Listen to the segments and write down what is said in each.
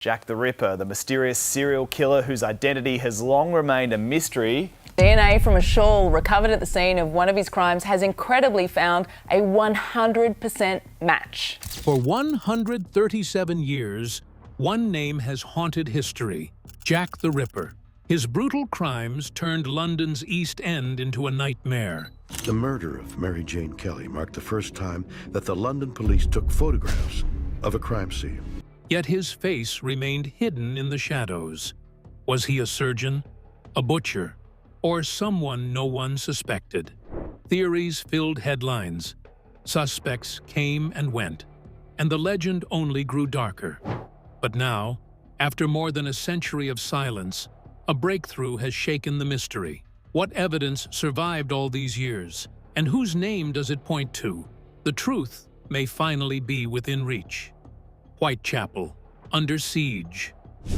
Jack the Ripper, the mysterious serial killer whose identity has long remained a mystery. DNA from a shawl recovered at the scene of one of his crimes has incredibly found a 100% match. For 137 years, one name has haunted history: Jack the Ripper. His brutal crimes turned London's East End into a nightmare. The murder of Mary Jane Kelly marked the first time that the London police took photographs of a crime scene. Yet his face remained hidden in the shadows. Was he a surgeon, a butcher, or someone no one suspected? Theories filled headlines. Suspects came and went, and the legend only grew darker. But now, after more than a century of silence, a breakthrough has shaken the mystery. What evidence survived all these years, and whose name does it point to? The truth may finally be within reach. Whitechapel, under siege.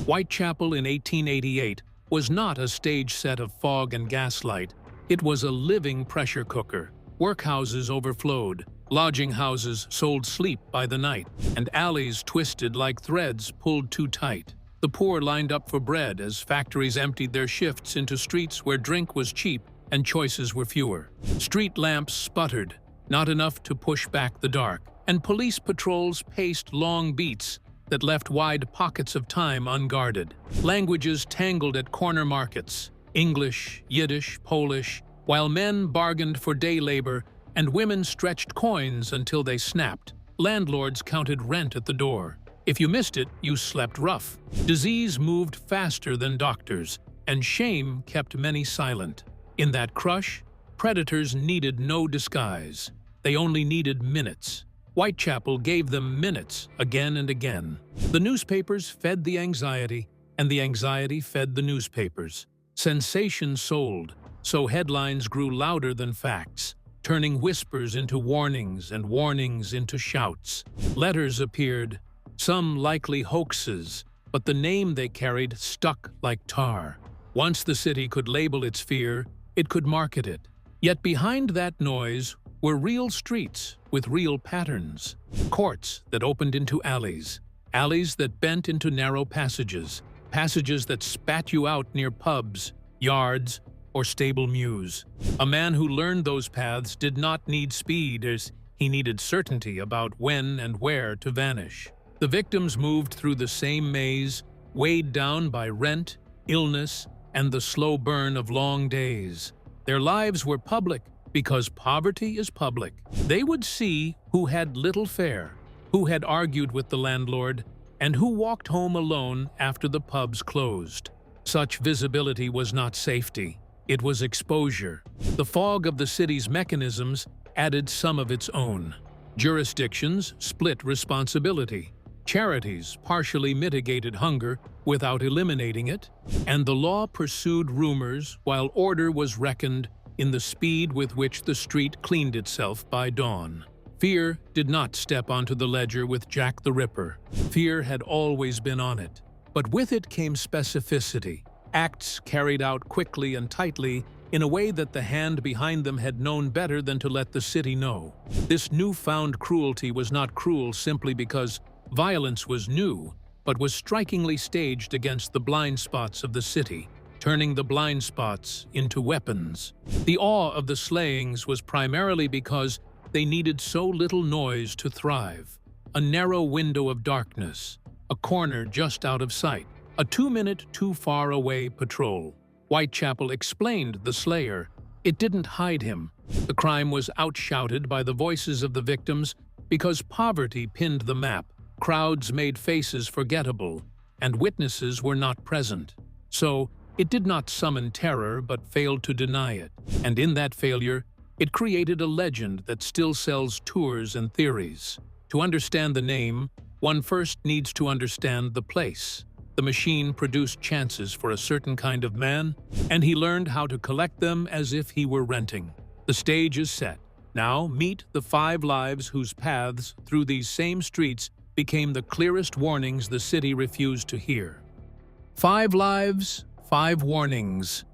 Whitechapel in 1888 was not a stage set of fog and gaslight. It was a living pressure cooker. Workhouses overflowed, lodging houses sold sleep by the night, and alleys twisted like threads pulled too tight. The poor lined up for bread as factories emptied their shifts into streets where drink was cheap and choices were fewer. Street lamps sputtered, not enough to push back the dark, and police patrols paced long beats that left wide pockets of time unguarded. Languages tangled at corner markets: English, Yiddish, Polish, while men bargained for day labor and women stretched coins until they snapped. Landlords counted rent at the door. If you missed it, you slept rough. Disease moved faster than doctors, and shame kept many silent. In that crush, predators needed no disguise. They only needed minutes. Whitechapel gave them minutes again and again. The newspapers fed the anxiety, and the anxiety fed the newspapers. Sensation sold, so headlines grew louder than facts, turning whispers into warnings and warnings into shouts. Letters appeared, some likely hoaxes, but the name they carried stuck like tar. Once the city could label its fear, it could market it. Yet behind that noise were real streets with real patterns. Courts that opened into alleys, alleys that bent into narrow passages, passages that spat you out near pubs, yards, or stable mews. A man who learned those paths did not need speed, as he needed certainty about when and where to vanish. The victims moved through the same maze, weighed down by rent, illness, and the slow burn of long days. Their lives were public because poverty is public. They would see who had little fare, who had argued with the landlord, and who walked home alone after the pubs closed. Such visibility was not safety. It was exposure. The fog of the city's mechanisms added some of its own. Jurisdictions split responsibility. Charities partially mitigated hunger without eliminating it, and the law pursued rumors while order was reckoned in the speed with which the street cleaned itself by dawn. Fear did not step onto the ledger with Jack the Ripper. Fear had always been on it. But with it came specificity, acts carried out quickly and tightly in a way that the hand behind them had known better than to let the city know. This newfound cruelty was not cruel simply because violence was new, but was strikingly staged against the blind spots of the city, turning the blind spots into weapons. The awe of the slayings was primarily because they needed so little noise to thrive. A narrow window of darkness, a corner just out of sight, a 2-minute too far away patrol. Whitechapel explained the slayer. It didn't hide him. The crime was outshouted by the voices of the victims because poverty pinned the map. Crowds made faces forgettable, and witnesses were not present. So, it did not summon terror but failed to deny it. And in that failure, it created a legend that still sells tours and theories. To understand the name, one first needs to understand the place. The machine produced chances for a certain kind of man, and he learned how to collect them as if he were renting. The stage is set. Now meet the 5 lives whose paths through these same streets became the clearest warnings the city refused to hear. 5 lives, 5 warnings.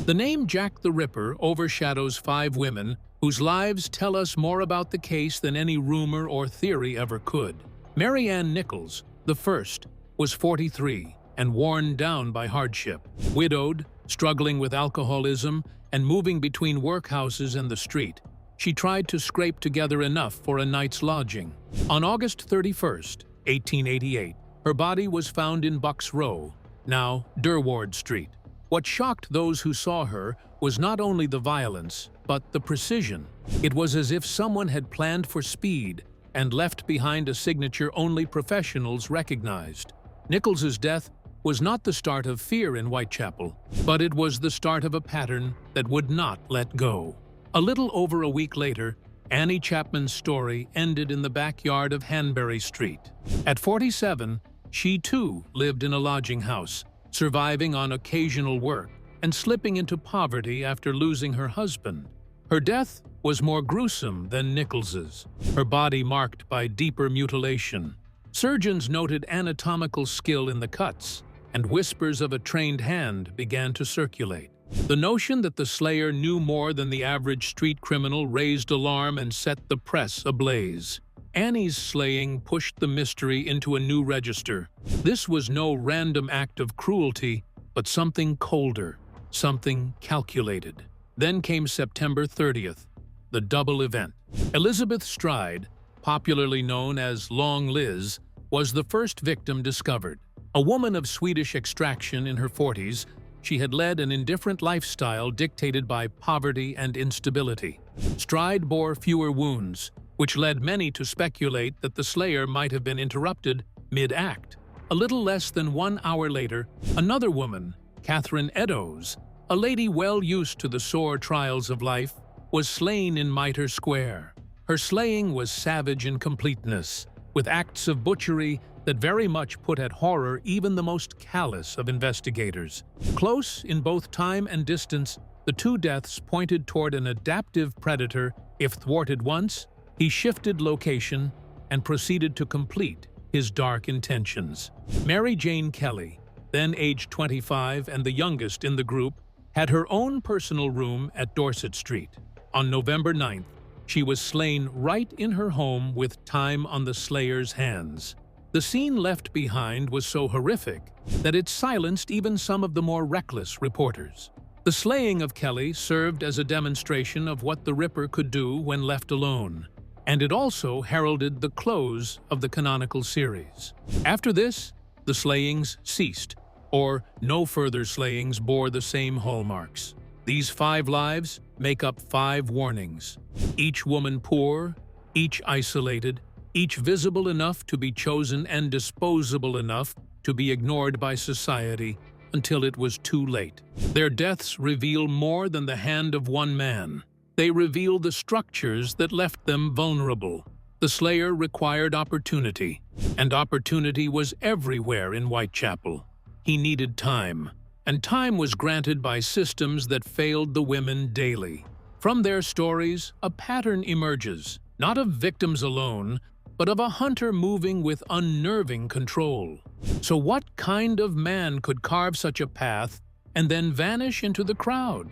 The name Jack the Ripper overshadows 5 women whose lives tell us more about the case than any rumor or theory ever could. Mary Ann Nichols, the first, was 43 and worn down by hardship. Widowed, struggling with alcoholism, and moving between workhouses and the street, she tried to scrape together enough for a night's lodging. On August 31st, 1888, her body was found in Bucks Row, now Durward Street. What shocked those who saw her was not only the violence, but the precision. It was as if someone had planned for speed and left behind a signature only professionals recognized. Nichols's death was not the start of fear in Whitechapel, but it was the start of a pattern that would not let go. A little over a week later, Annie Chapman's story ended in the backyard of Hanbury Street. At 47, she too lived in a lodging house, surviving on occasional work and slipping into poverty after losing her husband. Her death was more gruesome than Nichols's, her body marked by deeper mutilation. Surgeons noted anatomical skill in the cuts, and whispers of a trained hand began to circulate. The notion that the slayer knew more than the average street criminal raised alarm and set the press ablaze. Annie's slaying pushed the mystery into a new register. This was no random act of cruelty, but something colder, something calculated. Then came September 30th, the double event. Elizabeth Stride, popularly known as Long Liz, was the first victim discovered. A woman of Swedish extraction in her 40s, she had led an indifferent lifestyle dictated by poverty and instability. Stride bore fewer wounds, which led many to speculate that the slayer might have been interrupted mid-act. A little less than 1 hour later, another woman, Catherine Eddowes, a lady well used to the sore trials of life, was slain in Mitre Square. Her slaying was savage in completeness, with acts of butchery that very much put at horror even the most callous of investigators. Close in both time and distance, the two deaths pointed toward an adaptive predator. If thwarted once, he shifted location and proceeded to complete his dark intentions. Mary Jane Kelly, then aged 25 and the youngest in the group, had her own personal room at Dorset Street. On November 9th, she was slain right in her home with time on the slayer's hands. The scene left behind was so horrific that it silenced even some of the more reckless reporters. The slaying of Kelly served as a demonstration of what the Ripper could do when left alone, and it also heralded the close of the canonical series. After this, the slayings ceased, or no further slayings bore the same hallmarks. These 5 lives make up 5 warnings, each woman poor, each isolated, each visible enough to be chosen and disposable enough to be ignored by society until it was too late. Their deaths reveal more than the hand of one man. They reveal the structures that left them vulnerable. The slayer required opportunity, and opportunity was everywhere in Whitechapel. He needed time, and time was granted by systems that failed the women daily. From their stories, a pattern emerges, not of victims alone, but of a hunter moving with unnerving control. So what kind of man could carve such a path and then vanish into the crowd?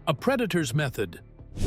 A predator's method.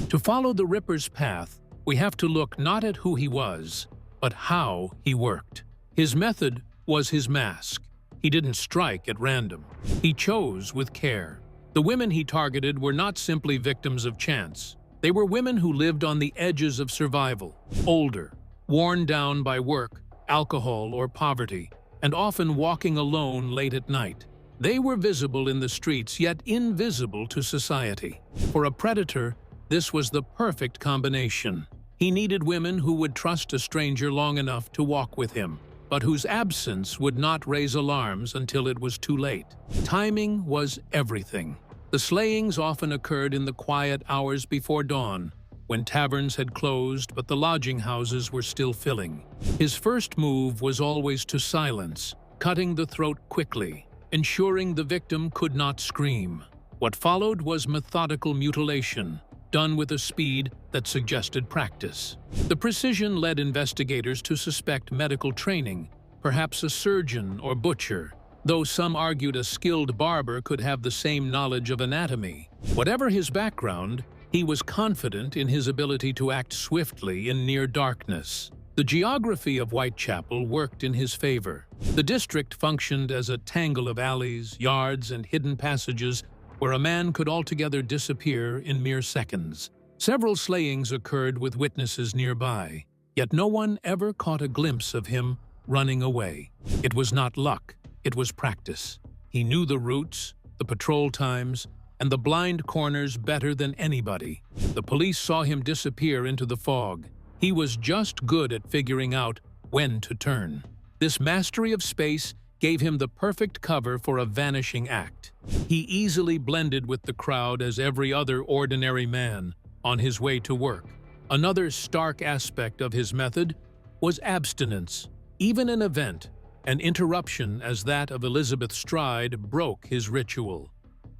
To follow the Ripper's path, we have to look not at who he was, but how he worked. His method was his mask. He didn't strike at random. He chose with care. The women he targeted were not simply victims of chance. They were women who lived on the edges of survival, older, worn down by work, alcohol, or poverty, and often walking alone late at night. They were visible in the streets, yet invisible to society. For a predator, this was the perfect combination. He needed women who would trust a stranger long enough to walk with him, but whose absence would not raise alarms until it was too late. Timing was everything. The slayings often occurred in the quiet hours before dawn, when taverns had closed but the lodging houses were still filling. His first move was always to silence, cutting the throat quickly, ensuring the victim could not scream. What followed was methodical mutilation, done with a speed that suggested practice. The precision led investigators to suspect medical training, perhaps a surgeon or butcher, though some argued a skilled barber could have the same knowledge of anatomy. Whatever his background, he was confident in his ability to act swiftly in near darkness. The geography of Whitechapel worked in his favor. The district functioned as a tangle of alleys, yards, and hidden passages where a man could altogether disappear in mere seconds. Several slayings occurred with witnesses nearby, yet no one ever caught a glimpse of him running away. It was not luck, it was practice. He knew the routes, the patrol times, and the blind corners better than anybody. The police saw him disappear into the fog. He was just good at figuring out when to turn. This mastery of space gave him the perfect cover for a vanishing act. He easily blended with the crowd as every other ordinary man on his way to work. Another stark aspect of his method was abstinence. Even an event, an interruption as that of Elizabeth Stride, broke his ritual.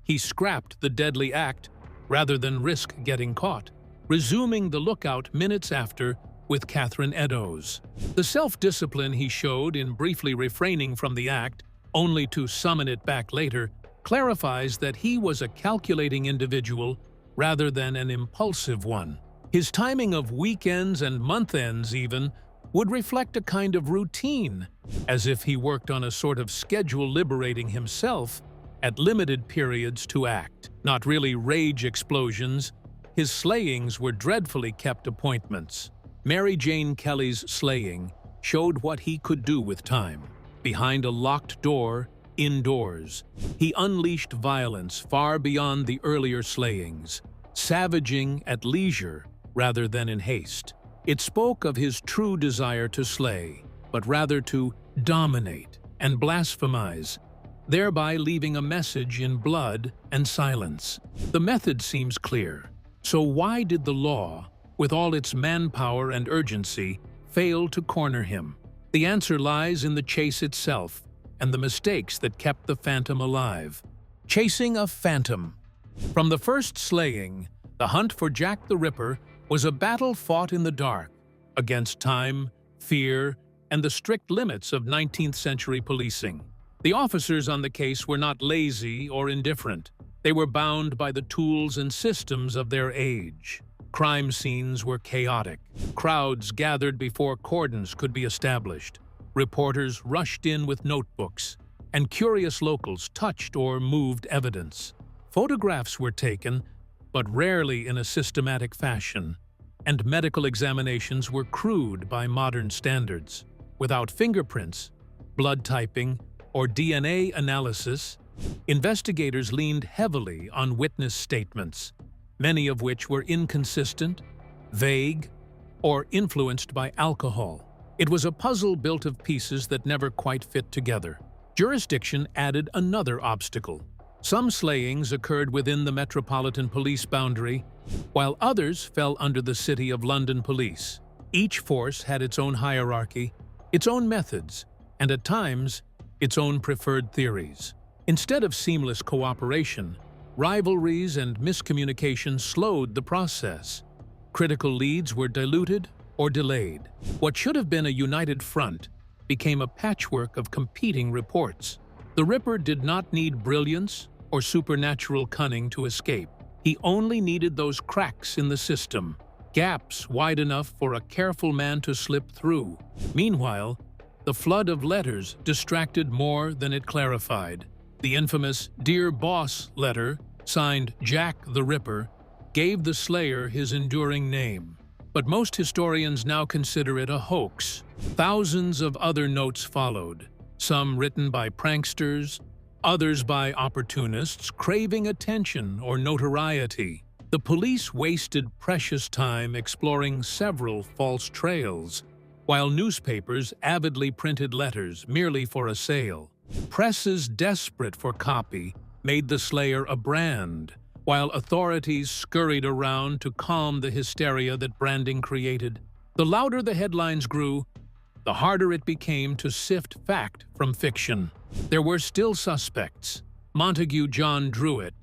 He scrapped the deadly act rather than risk getting caught, resuming the lookout minutes after with Catherine Eddowes. The self-discipline he showed in briefly refraining from the act, only to summon it back later, clarifies that he was a calculating individual rather than an impulsive one. His timing of weekends and month-ends even would reflect a kind of routine, as if he worked on a sort of schedule liberating himself at limited periods to act. Not really rage explosions, his slayings were dreadfully kept appointments. Mary Jane Kelly's slaying showed what he could do with time. Behind a locked door, indoors, he unleashed violence far beyond the earlier slayings, savaging at leisure rather than in haste. It spoke of his true desire to slay, but rather to dominate and blasphemize, thereby leaving a message in blood and silence. The method seems clear. So why did the law, with all its manpower and urgency, fail to corner him? The answer lies in the chase itself and the mistakes that kept the phantom alive. Chasing a phantom. From the first slaying, the hunt for Jack the Ripper was a battle fought in the dark, against time, fear, and the strict limits of 19th century policing. The officers on the case were not lazy or indifferent. They were bound by the tools and systems of their age. Crime scenes were chaotic. Crowds gathered before cordons could be established. Reporters rushed in with notebooks, and curious locals touched or moved evidence. Photographs were taken, but rarely in a systematic fashion, and medical examinations were crude by modern standards. Without fingerprints, blood typing, or DNA analysis, investigators leaned heavily on witness statements, many of which were inconsistent, vague, or influenced by alcohol. It was a puzzle built of pieces that never quite fit together. Jurisdiction added another obstacle. Some slayings occurred within the Metropolitan Police boundary, while others fell under the City of London Police. Each force had its own hierarchy, its own methods, and at times, its own preferred theories. Instead of seamless cooperation, rivalries and miscommunication slowed the process. Critical leads were diluted or delayed. What should have been a united front became a patchwork of competing reports. The Ripper did not need brilliance or supernatural cunning to escape. He only needed those cracks in the system, gaps wide enough for a careful man to slip through. Meanwhile, the flood of letters distracted more than it clarified. The infamous "Dear Boss" letter, signed Jack the Ripper, gave the slayer his enduring name. But most historians now consider it a hoax. Thousands of other notes followed, some written by pranksters, others by opportunists craving attention or notoriety. The police wasted precious time exploring several false trails, while newspapers avidly printed letters merely for a sale. Presses desperate for copy made the slayer a brand, while authorities scurried around to calm the hysteria that branding created. The louder the headlines grew, the harder it became to sift fact from fiction. There were still suspects. Montague John Druitt,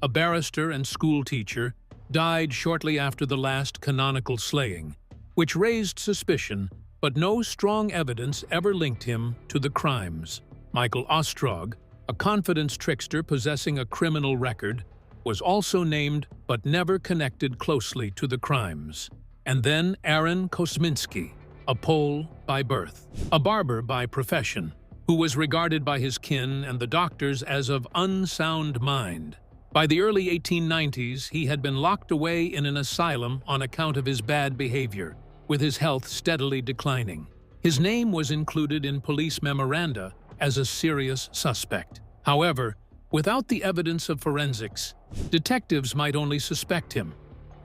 a barrister and schoolteacher, died shortly after the last canonical slaying, which raised suspicion, but no strong evidence ever linked him to the crimes. Michael Ostrog, a confidence trickster possessing a criminal record, was also named but never connected closely to the crimes. And then Aaron Kosminski, a Pole by birth, a barber by profession, who was regarded by his kin and the doctors as of unsound mind. By the early 1890s, he had been locked away in an asylum on account of his bad behavior, with his health steadily declining. His name was included in police memoranda as a serious suspect. However, without the evidence of forensics, detectives might only suspect him,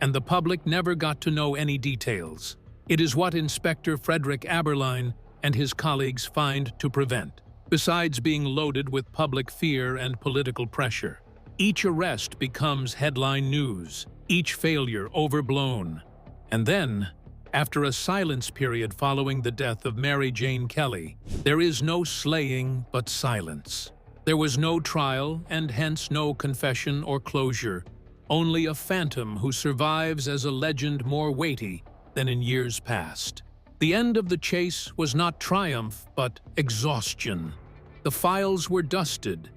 and the public never got to know any details. It is what Inspector Frederick Aberline and his colleagues find to prevent. Besides being loaded with public fear and political pressure, each arrest becomes headline news, each failure overblown. And then, after a silence period following the death of Mary Jane Kelly, there is no slaying but silence. There was no trial and hence no confession or closure, only a phantom who survives as a legend more weighty than in years past. The end of the chase was not triumph, but exhaustion. The files were dusted,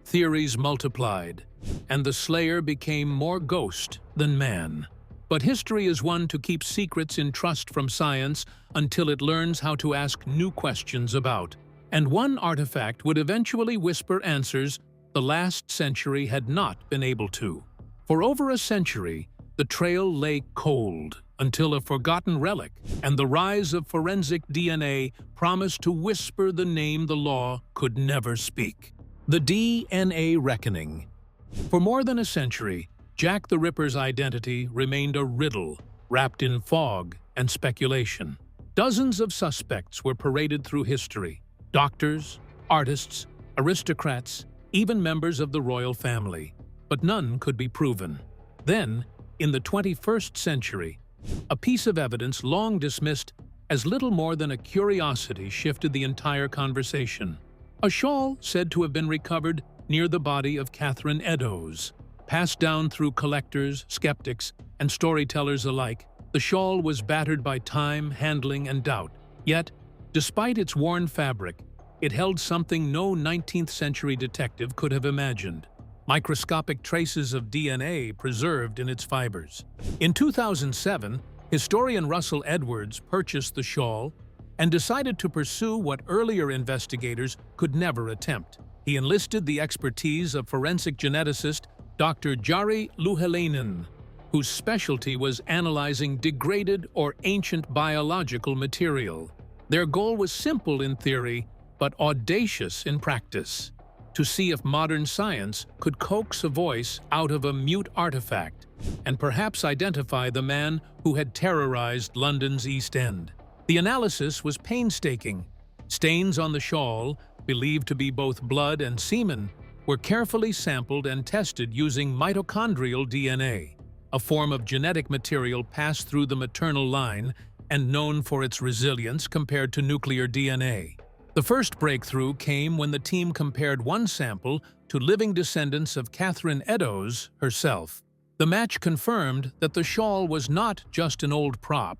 theories multiplied, and the slayer became more ghost than man. But history is one to keep secrets in trust from science until it learns how to ask new questions about. And one artifact would eventually whisper answers the last century had not been able to. For over a century, the trail lay cold until a forgotten relic and the rise of forensic DNA promised to whisper the name the law could never speak. The DNA reckoning. For more than a century, Jack the Ripper's identity remained a riddle wrapped in fog and speculation. Dozens of suspects were paraded through history: doctors, artists, aristocrats, even members of the royal family. But none could be proven. Then, in the 21st century, a piece of evidence long dismissed as little more than a curiosity shifted the entire conversation. A shawl said to have been recovered near the body of Catherine Eddowes. Passed down through collectors, skeptics, and storytellers alike, the shawl was battered by time, handling, and doubt. Yet, despite its worn fabric, it held something no 19th-century detective could have imagined: microscopic traces of DNA preserved in its fibers. In 2007, historian Russell Edwards purchased the shawl and decided to pursue what earlier investigators could never attempt. He enlisted the expertise of forensic geneticist Dr. Jari Luhelainen, whose specialty was analyzing degraded or ancient biological material. Their goal was simple in theory, but audacious in practice: to see if modern science could coax a voice out of a mute artifact and perhaps identify the man who had terrorized London's East End. The analysis was painstaking. Stains on the shawl, believed to be both blood and semen, were carefully sampled and tested using mitochondrial DNA, a form of genetic material passed through the maternal line and known for its resilience compared to nuclear DNA. The first breakthrough came when the team compared one sample to living descendants of Catherine Eddowes herself. The match confirmed that the shawl was not just an old prop.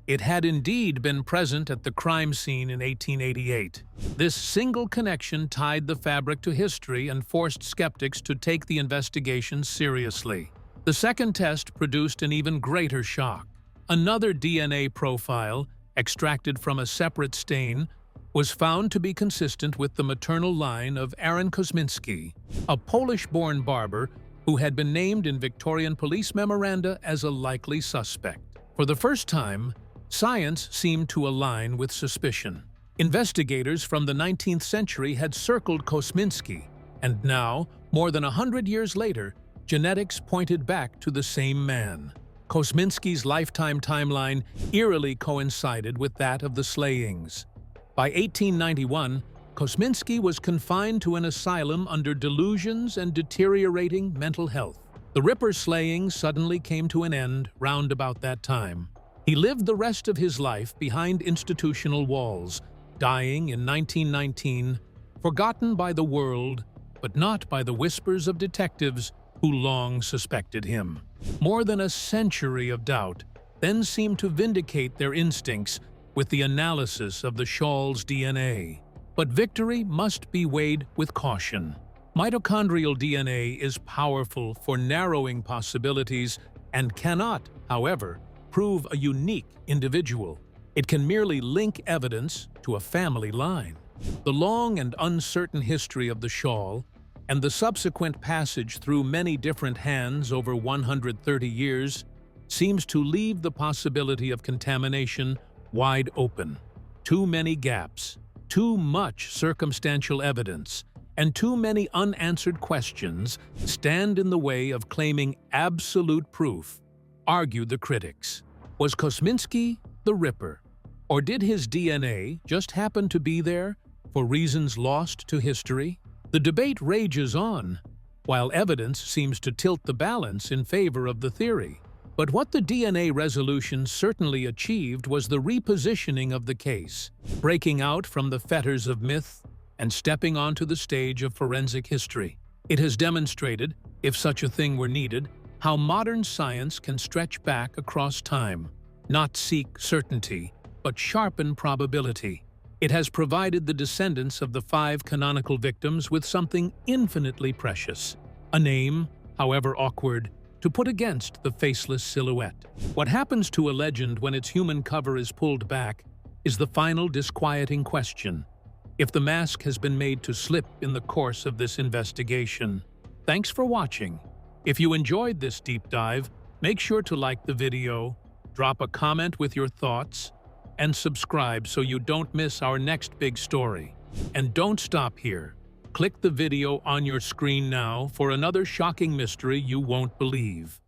It had indeed been present at the crime scene in 1888. This single connection tied the fabric to history and forced skeptics to take the investigation seriously. The second test produced an even greater shock. Another DNA profile, extracted from a separate stain, was found to be consistent with the maternal line of Aaron Kosminski, a Polish-born barber who had been named in Victorian police memoranda as a likely suspect. For the first time, science seemed to align with suspicion. Investigators from the 19th century had circled Kosminski, and now, more than 100 years later, genetics pointed back to the same man. Kosminski's lifetime timeline eerily coincided with that of the slayings. By 1891, Kosminski was confined to an asylum under delusions and deteriorating mental health. The Ripper slaying suddenly came to an end round about that time. He lived the rest of his life behind institutional walls, dying in 1919, forgotten by the world, but not by the whispers of detectives who long suspected him. More than a century of doubt then seemed to vindicate their instincts with the analysis of the shawl's DNA. But victory must be weighed with caution. Mitochondrial DNA is powerful for narrowing possibilities and cannot, however, prove a unique individual. It can merely link evidence to a family line. The long and uncertain history of the shawl and the subsequent passage through many different hands over 130 years seems to leave the possibility of contamination wide open. Too many gaps, too much circumstantial evidence, and too many unanswered questions stand in the way of claiming absolute proof, argue the critics. Was Kosminski the Ripper? Or did his DNA just happen to be there for reasons lost to history? The debate rages on, while evidence seems to tilt the balance in favor of the theory. But what the DNA resolution certainly achieved was the repositioning of the case, breaking out from the fetters of myth and stepping onto the stage of forensic history. It has demonstrated, if such a thing were needed, how modern science can stretch back across time, not seek certainty, but sharpen probability. It has provided the descendants of the 5 canonical victims with something infinitely precious, a name, however awkward, to put against the faceless silhouette. What happens to a legend when its human cover is pulled back is the final disquieting question, if the mask has been made to slip in the course of this investigation. Thanks for watching. If you enjoyed this deep dive, make sure to like the video, drop a comment with your thoughts, and subscribe so you don't miss our next big story. And don't stop here. Click the video on your screen now for another shocking mystery you won't believe.